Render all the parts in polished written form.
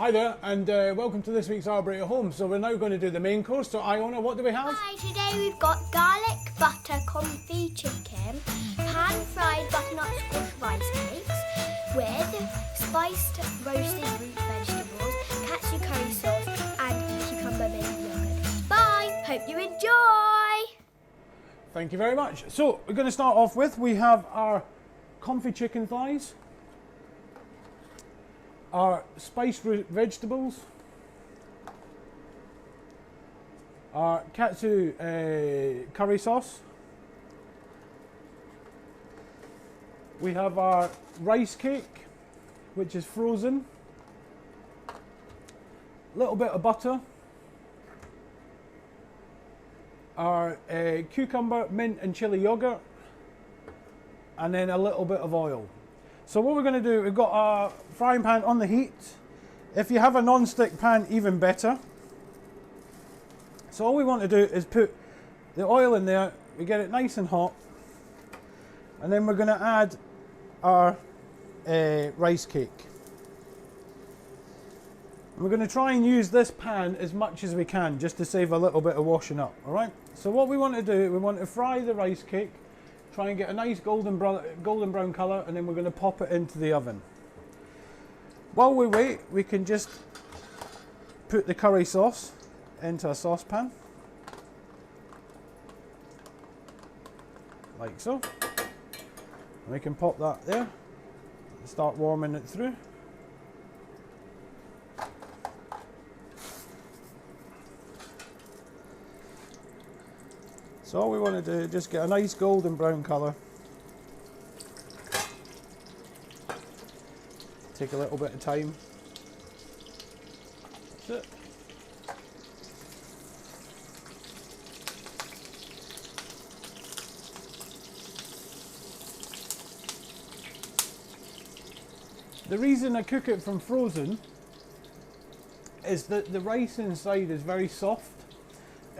Hi there, and welcome to this week's Arbury Home. So we're now going to do the main course. So Iona, what do we have? Hi, today we've got garlic butter confit chicken, pan-fried butternut squash rice cakes with spiced roasted root vegetables, katsu curry sauce and cucumber baby yogurt. Bye! Hope you enjoy! Thank you very much. So we're going to start off with, we have our confit chicken thighs, our spiced root vegetables, our katsu curry sauce, we have our rice cake, which is frozen, a little bit of butter, our cucumber, mint and chili yogurt, and then a little bit of oil. So what we're going to do, we've got our frying pan on the heat. If you have a non-stick pan, even better. So all we want to do is put the oil in there, we get it nice and hot, and then we're going to add our rice cake. And we're going to try and use this pan as much as we can, just to save a little bit of washing up, alright? So what we want to do, we want to fry the rice cake, try and get a nice golden brown colour, and then we're going to pop it into the oven. While we wait, we can just put the curry sauce into a saucepan, like so. And we can pop that there and start warming it through. So all we want to do is just get a nice golden brown colour. Take a little bit of time. That's it. The reason I cook it from frozen is that the rice inside is very soft.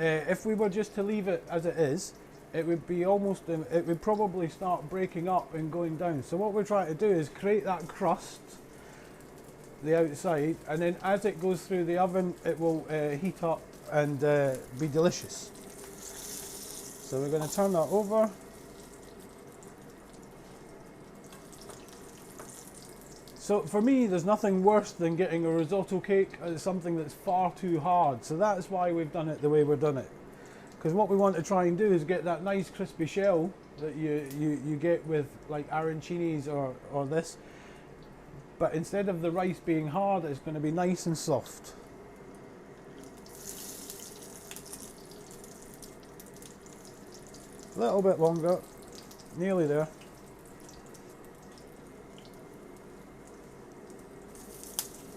If we were just to leave it as it is, it would be almost, it would probably start breaking up and going down. So what we're trying to do is create that crust, the outside, and then as it goes through the oven, it will heat up and be delicious. So we're going to turn that over. So for me, there's nothing worse than getting a risotto cake as something that's far too hard. So that's why we've done it the way we've done it. Because what we want to try and do is get that nice crispy shell that you get with like arancinis or this. But instead of the rice being hard, it's going to be nice and soft. A little bit longer, nearly there.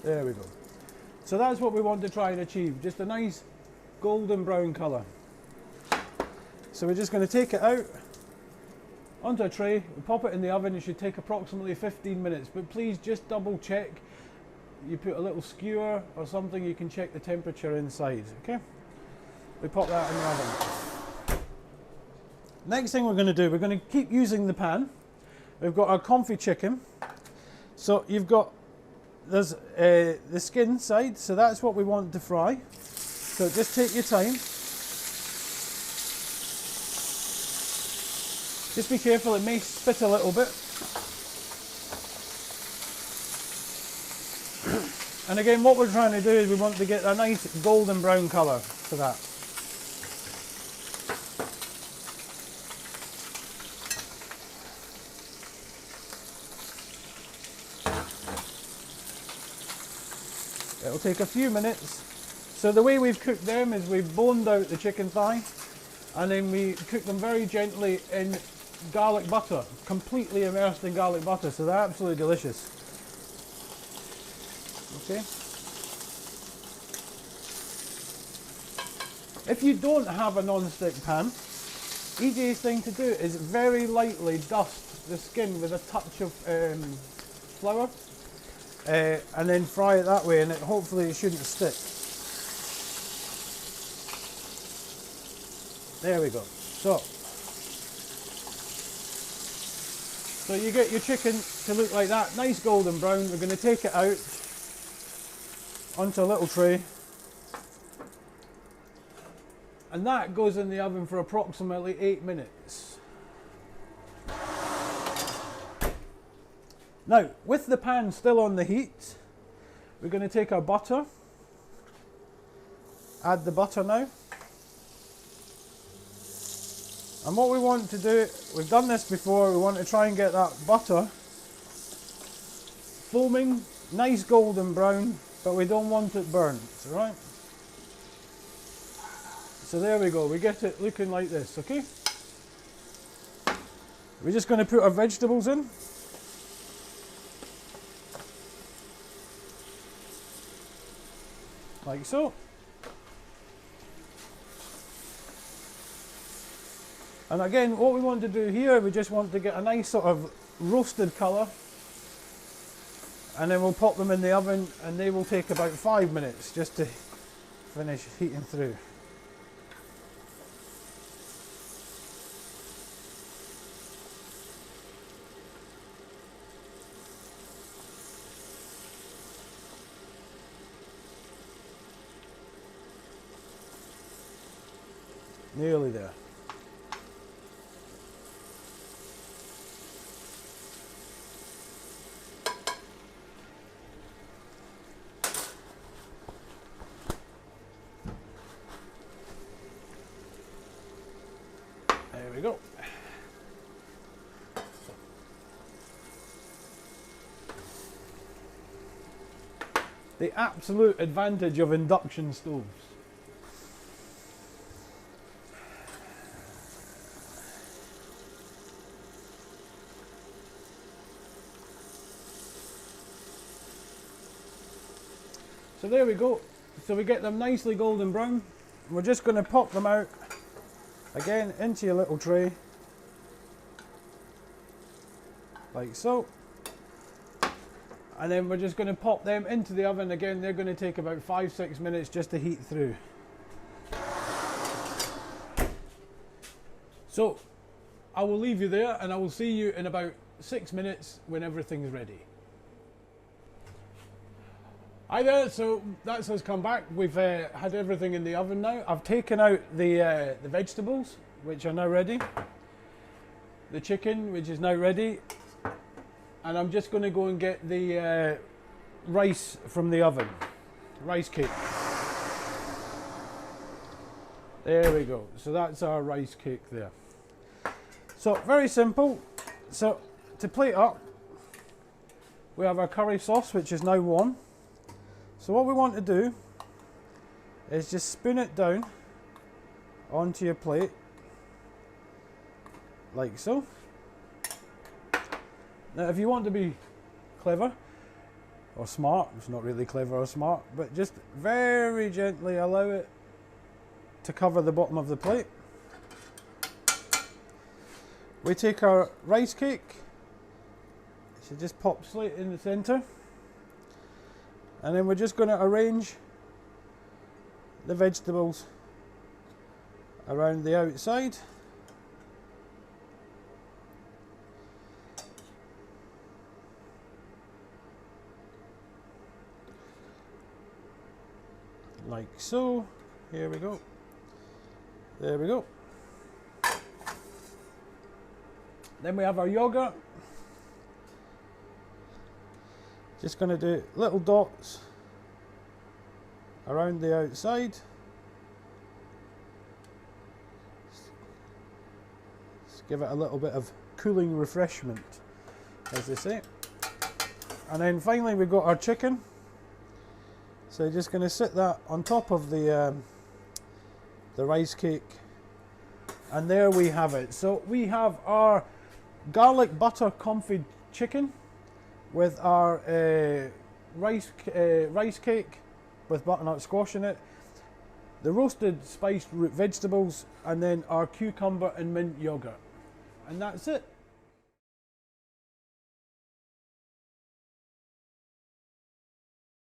There we go. So that's what we want to try and achieve, just a nice golden brown colour. So we're just going to take it out onto a tray, we pop it in the oven. It should take approximately 15 minutes, but please just double check. You put a little skewer or something, you can check the temperature inside, okay? We pop that in the oven. Next thing we're going to do, we're going to keep using the pan. We've got our confit chicken. So you've got, there's the skin side, so that's what we want to fry. So just take your time. Just be careful, it may spit a little bit. And again, what we're trying to do is we want to get a nice golden brown colour to that. It'll take a few minutes. So the way we've cooked them is we've boned out the chicken thigh and then we cook them very gently in garlic butter, completely immersed in garlic butter, so they're absolutely delicious. Okay. If you don't have a non-stick pan, easiest thing to do is very lightly dust the skin with a touch of flour. And then fry it that way, and hopefully it shouldn't stick. There we go. So you get your chicken to look like that, nice golden brown. We're going to take it out. onto a little tray, and that goes in the oven for approximately 8 minutes. Now, with the pan still on the heat, we're going to take our butter, add the butter now. And what we want to do, we've done this before, we want to try and get that butter foaming, nice golden brown, but we don't want it burnt, alright? So there we go, we get it looking like this, okay? We're just going to put our vegetables in. Like so. And again, what we want to do here, we just want to get a nice sort of roasted colour, and then we'll pop them in the oven, and they will take about 5 minutes just to finish heating through. Nearly there. There we go. The absolute advantage of induction stoves. So there we go. So we get them nicely golden brown. We're just going to pop them out again into your little tray, like so. And then we're just going to pop them into the oven again. They're going to take about 5-6 minutes just to heat through. So I will leave you there, and I will see you in about 6 minutes when everything's ready. Hi there, so that's us come back. We've had everything in the oven now. I've taken out the vegetables, which are now ready. The chicken, which is now ready. And I'm just going to go and get the rice from the oven. Rice cake. There we go. So that's our rice cake there. So very simple. So to plate up, we have our curry sauce, which is now warm. So what we want to do is just spoon it down onto your plate, like so. Now if you want to be clever or smart, it's not really clever or smart, but just very gently allow it to cover the bottom of the plate. We take our rice cake, it should just pop straight in the centre. And then we're just going to arrange the vegetables around the outside. Like so. Here we go. There we go. Then we have our yogurt. Just going to do little dots around the outside. Just give it a little bit of cooling refreshment, as they say. And then finally we've got our chicken. So just going to sit that on top of the rice cake. And there we have it. So we have our garlic butter confit chicken with our rice cake with butternut squash in it, the roasted spiced root vegetables, and then our cucumber and mint yogurt. And that's it.